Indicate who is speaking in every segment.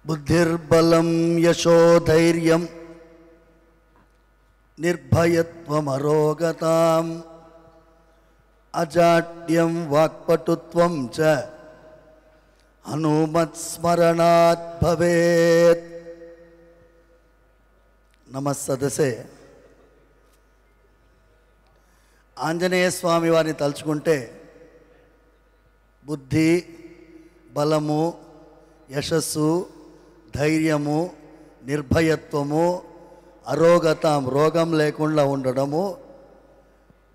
Speaker 1: బుద్ధిర్బలం యశోధైర్యం నిర్భయత్వమరోగతాం అజాడ్యం వాక్పటుత్వం చ హనుమత్స్మరణాత్ భవేత్. నమస్సదసే ఆంజనేయ స్వామి వారిని తలుచుకుంటే బుద్ధి, బలము, యశస్సు, ధైర్యము, నిర్భయత్వము, అరోగతం రోగం లేకుండా ఉండడము,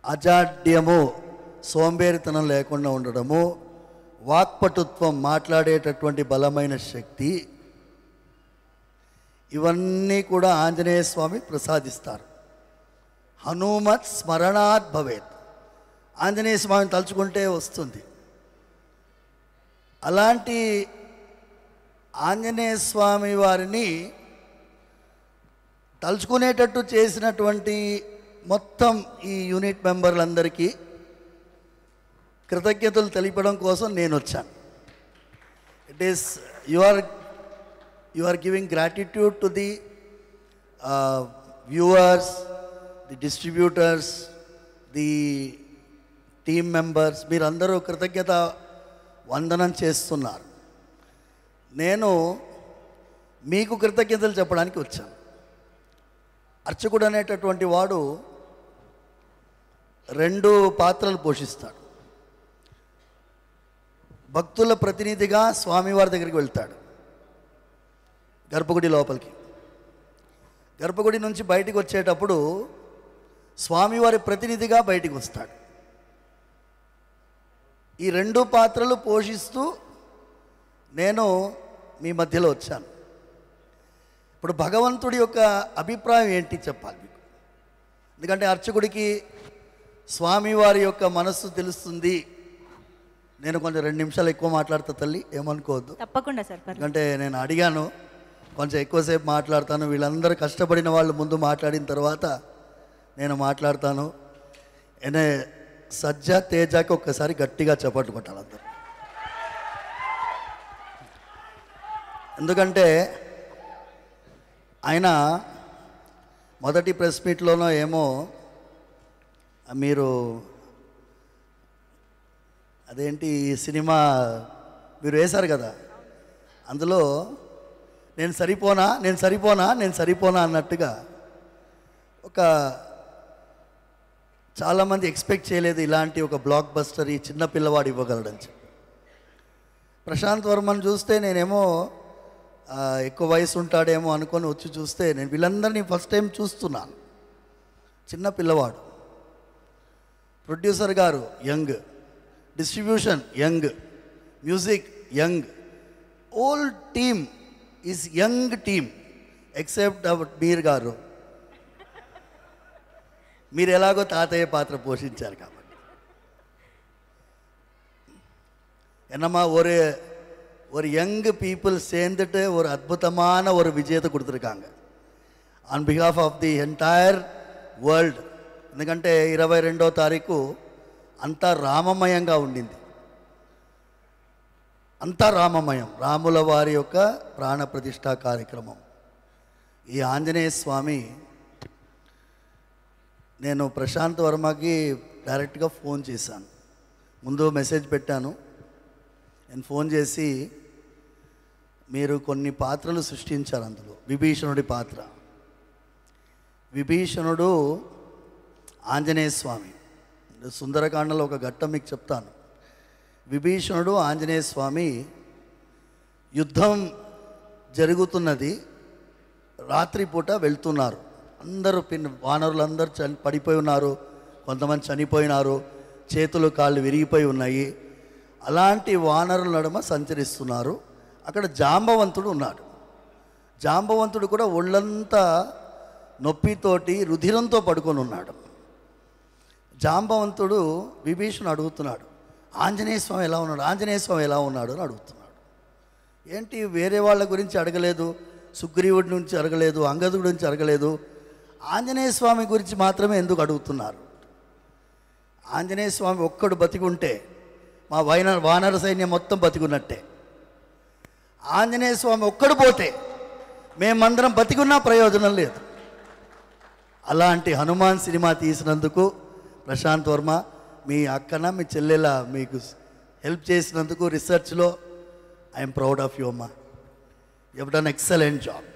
Speaker 1: అజాడ్యము సోంబేరితనం లేకుండా ఉండడము, వాక్పటుత్వం మాట్లాడేటటువంటి బలమైన శక్తి, ఇవన్నీ కూడా ఆంజనేయ స్వామి ప్రసాదిస్తారు. హనుమత్ స్మరణాత్ భవేత్, ఆంజనేయ స్వామిని తలుచుకుంటే వస్తుంది. అలాంటి ఆంజనేయ స్వామి వారిని తలుచుకునేటట్టు చేసినటువంటి మొత్తం ఈ యూనిట్ మెంబర్లందరికీ కృతజ్ఞతలు తెలిపడం కోసం నేను వచ్చాను. It is you are giving gratitude to the viewers, the distributors, the team members, మీరందరూ కృతజ్ఞత వందనం చేస్తున్నారు. నేను మీకు కృతజ్ఞతలు చెప్పడానికి వచ్చాను. అర్చకుడు అనేటటువంటి వాడు 2 పాత్రలు పోషిస్తాడు. భక్తుల ప్రతినిధిగా స్వామివారి దగ్గరికి వెళ్తాడు, గర్భగుడి లోపలికి. గర్భగుడి నుంచి బయటికి వచ్చేటప్పుడు స్వామివారి ప్రతినిధిగా బయటికి వస్తాడు. ఈ 2 పాత్రలు పోషిస్తూ నేను మీ మధ్యలో వచ్చాను. ఇప్పుడు భగవంతుడి యొక్క అభిప్రాయం ఏంటి చెప్పాలి మీకు. ఎందుకంటే అర్చకుడికి స్వామివారి యొక్క మనస్సు తెలుస్తుంది. నేను కొంచెం 2 నిమిషాలు ఎక్కువ మాట్లాడతా తల్లి, ఏమనుకోవద్దు.
Speaker 2: తప్పకుండా సార్.
Speaker 1: ఎందుకంటే నేను అడిగాను, కొంచెం ఎక్కువసేపు మాట్లాడతాను. వీళ్ళందరూ కష్టపడిన వాళ్ళు ముందు మాట్లాడిన తర్వాత నేను మాట్లాడతాను. ఎనే సజ్జ తేజాకి ఒక్కసారి గట్టిగా చప్పట్లు కొట్టాలి అందరూ. ఎందుకంటే ఆయన మొదటి ప్రెస్ మీట్లోనో ఏమో మీరు అదేంటి సినిమా మీరు వేశారు కదా, అందులో నేను సరిపోనా అన్నట్టుగా ఒక చాలామంది ఎక్స్పెక్ట్ చేయలేదు ఇలాంటి ఒక బ్లాక్ బస్టర్ ఈ చిన్న పిల్లవాడు ఇవ్వగలడని చెప్పి. ప్రశాంత్ వర్మను చూస్తే నేనేమో ఎక్కువ వయసు ఉంటాడేమో అనుకొని వచ్చి చూస్తే నేను వీళ్ళందరినీ ఫస్ట్ టైం చూస్తున్నాను. చిన్న పిల్లవాడు, ప్రొడ్యూసర్ గారు young, distribution young, music young, all team is young team except Mir గారు. మీరు ఎలాగో తాతయ్య పాత్ర పోషించారు కాబట్టి. என்னம்மா ஒரு யங் பீப்புள் சேர்ந்துட்டு ஒரு அற்புதமான ஒரு விஜயத்தை கொடுத்துருக்காங்க on behalf of the entire world. ఎందుకంటే 22వ తారీఖు అంతా రామమయంగా ఉండింది. అంతా రామమయం, రాముల వారి యొక్క ప్రాణ ప్రతిష్ఠా కార్యక్రమం. ఈ ఆంజనేయ స్వామి, నేను ప్రశాంత్ వర్మకి డైరెక్ట్గా ఫోన్ చేశాను. ముందు మెసేజ్ పెట్టాను. నేను ఫోన్ చేసి, మీరు కొన్ని పాత్రలు సృష్టించారు, అందులో విభీషణుడి పాత్ర. విభీషణుడు ఆంజనేయ స్వామి. సుందరకాండలో ఒక ఘట్టం మీకు చెప్తాను. విభీషణుడు ఆంజనేయ స్వామి యుద్ధం జరుగుతున్నది, రాత్రిపూట వెళ్తున్నారు. అందరూ వానరులందరూ పడిపోయి ఉన్నారు, కొంతమంది చనిపోయినారు, చేతులు కాళ్ళు విరిగిపోయి ఉన్నాయి. అలాంటి వానరుల నడుమ సంచరిస్తున్నారు. అక్కడ జాంబవంతుడు ఉన్నాడు. జాంబవంతుడు కూడా ఒళ్ళంతా నొప్పితోటి రుధిరంతో పడుకొని ఉన్నాడు. జాంబవంతుడు విభీషణుడు అడుగుతున్నాడు, ఆంజనేయ స్వామి ఎలా ఉన్నాడు, ఆంజనేయ స్వామి ఎలా ఉన్నాడు అని అడుగుతున్నాడు. ఏంటి వేరే వాళ్ళ గురించి అడగలేదు, సుగ్రీవుడి నుంచి అడగలేదు, అంగదుడి నుంచి అడగలేదు, ఆంజనేయ స్వామి గురించి మాత్రమే ఎందుకు అడుగుతున్నారు? ఆంజనేయ స్వామి ఒక్కడు బతికుంటే మా వానర సైన్యం మొత్తం బతికున్నట్టే. ఆంజనేయ స్వామి ఒక్కడు పోతే మేమందరం బతికున్నా ప్రయోజనం లేదు. అలాంటి హనుమాన్ సినిమా తీసినందుకు ప్రశాంత్ వర్మ, మీ అక్కన మీ చెల్లెల మీకు హెల్ప్ చేసినందుకు రీసెర్చ్లో ఐఎమ్ ప్రౌడ్ ఆఫ్ యూ అమ్మా. You have done excellent job,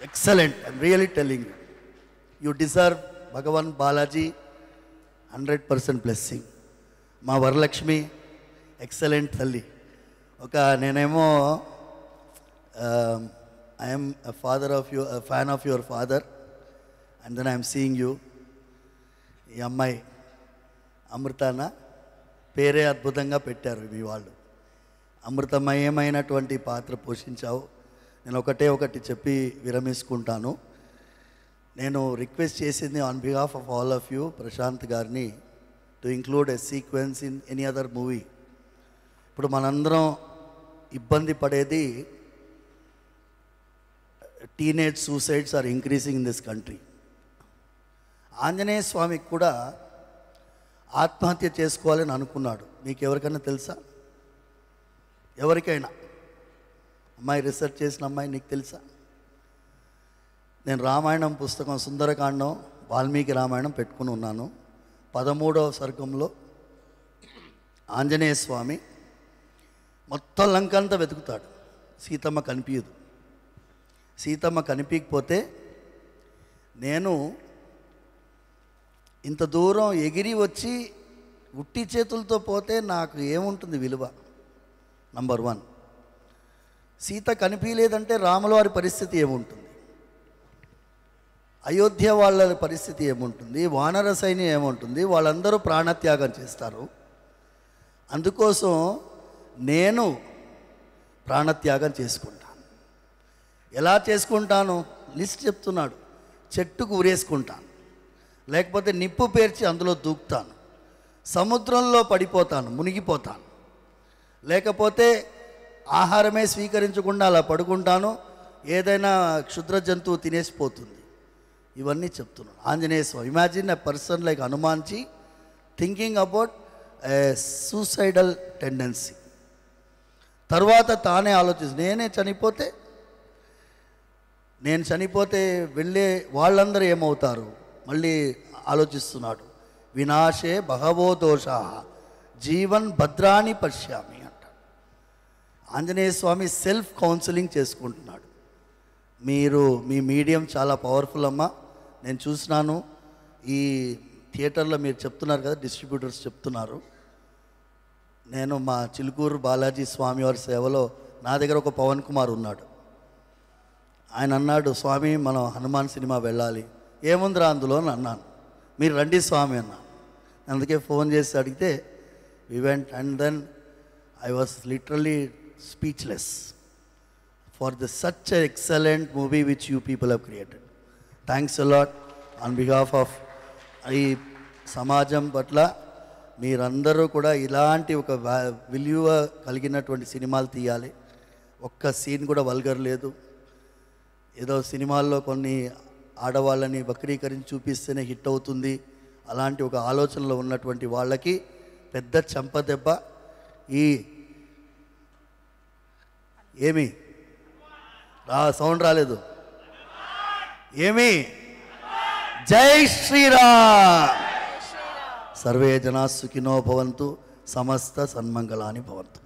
Speaker 1: excellent. I'm really telling you, you deserve Bhagwan Balaji 100% blessing. మా వరలక్ష్మి ఎక్సలెంట్ తల్లి. నేనేమో I'm father of you, fan of your father, and then I'm seeing you. ఈ అమ్మాయి అమృతాన పేరే అద్భుతంగా పెట్టారు మీ వాళ్ళు. అమృతమయమైనటువంటి పాత్ర పోషించావు. నేను ఒకటి చెప్పి విరమించుకుంటాను. నేను రిక్వెస్ట్ చేసింది on behalf of all of you, Prashanth గారిని, to include a sequence in any other movie. ఇప్పుడు మనందరం ఇబ్బంది పడేది teenage suicides are increasing in this country. Anjaneya స్వామికి కూడా ఆత్మహత్య చేసుకోవాలని అనుకున్నాడు. మీకు ఎవరికైనా తెలుసా? ఎవరికైనా? అమ్మాయి, రీసెర్చ్ చేసిన అమ్మాయి, నీకు తెలుసా? నేను రామాయణం పుస్తకం సుందరకాండం, వాల్మీకి రామాయణం పెట్టుకుని ఉన్నాను. 13వ సర్గంలో ఆంజనేయ స్వామి మొత్తం లంకంతా వెతుకుతాడు, సీతమ్మ కనిపించదు. సీతమ్మ కనిపించకపోతే, నేను ఇంత దూరం ఎగిరి వచ్చి ఉట్టి చేతులతో పోతే నాకు ఏముంటుంది విలువ? నంబర్ 1. సీత కనిపించలేదంటే రాముల వారి పరిస్థితి ఏముంటుంది? అయోధ్య వాళ్ళ పరిస్థితి ఏముంటుంది? వానర సైన్యం ఏముంటుంది? వాళ్ళందరూ ప్రాణత్యాగం చేస్తారు. అందుకోసం నేను ప్రాణత్యాగం చేసుకుంటాను. ఎలా చేసుకుంటాను? లిస్ట్ చెప్తున్నాడు. చెట్టుకు ఉరేసుకుంటాను, లేకపోతే నిప్పు పేర్చి అందులో దూకుతాను, సముద్రంలో పడిపోతాను, మునిగిపోతాను, లేకపోతే ఆహారమే స్వీకరించకుండా అలా పడుకుంటాను, ఏదైనా క్షుద్ర జంతువు తినేసిపోతుంది. ఇవన్నీ చెప్తున్నాను. Anjaneya Swami, imagine a person like Hanumanji thinking about a suicidal tendency. తర్వాత తానే ఆలోచిస్తు, నేను చనిపోతే వెళ్ళే వాళ్ళందరూ ఏమవుతారు? మళ్ళీ ఆలోచిస్తున్నాడు. వినాశే బహవో దోషా జీవన్ భద్రాని పశ్యామి అంటాడు. ఆంజనేయ స్వామి సెల్ఫ్ కౌన్సిలింగ్ చేసుకుంటున్నాడు. మీ మీడియం చాలా పవర్ఫుల్ అమ్మా. నేను చూసినాను ఈ థియేటర్లో, మీరు చెప్తున్నారు కదా, డిస్ట్రిబ్యూటర్స్ చెప్తున్నారు. నేను మా చిలుకూరు బాలాజీ స్వామి వారి సేవలో, నా దగ్గర ఒక పవన్ కుమార్ ఉన్నాడు. ఆయన అన్నాడు, స్వామి మనం హనుమాన్ సినిమా వెళ్ళాలి. ఏముందిరా అందులో అని అన్నాను. మీరు రండి స్వామి అన్నాను. అందుకే ఫోన్ చేసి అడిగితే we went, and then I was literally speechless for such an excellent movie which you people have created. Thanks a lot on behalf of ఈ సమాజం పట్ల. మీరందరూ కూడా ఇలాంటి ఒక విలువ కలిగినటువంటి సినిమాలు తీయాలి. ఒక్క సీన్ కూడా వల్గర్ లేదు. ఏదో సినిమాల్లో కొన్ని ఆడవాళ్ళని వక్రీకరించి చూపిస్తేనే హిట్ అవుతుంది, అలాంటి ఒక ఆలోచనలో ఉన్నటువంటి వాళ్ళకి పెద్ద చెంపదెబ్బ. ఏమి సౌండ్ రాలేదు? ఏమి? జై శ్రీరామ్. సర్వే జనా సుఖినో భవంతు, సమస్త సన్మంగళాని భవంతు.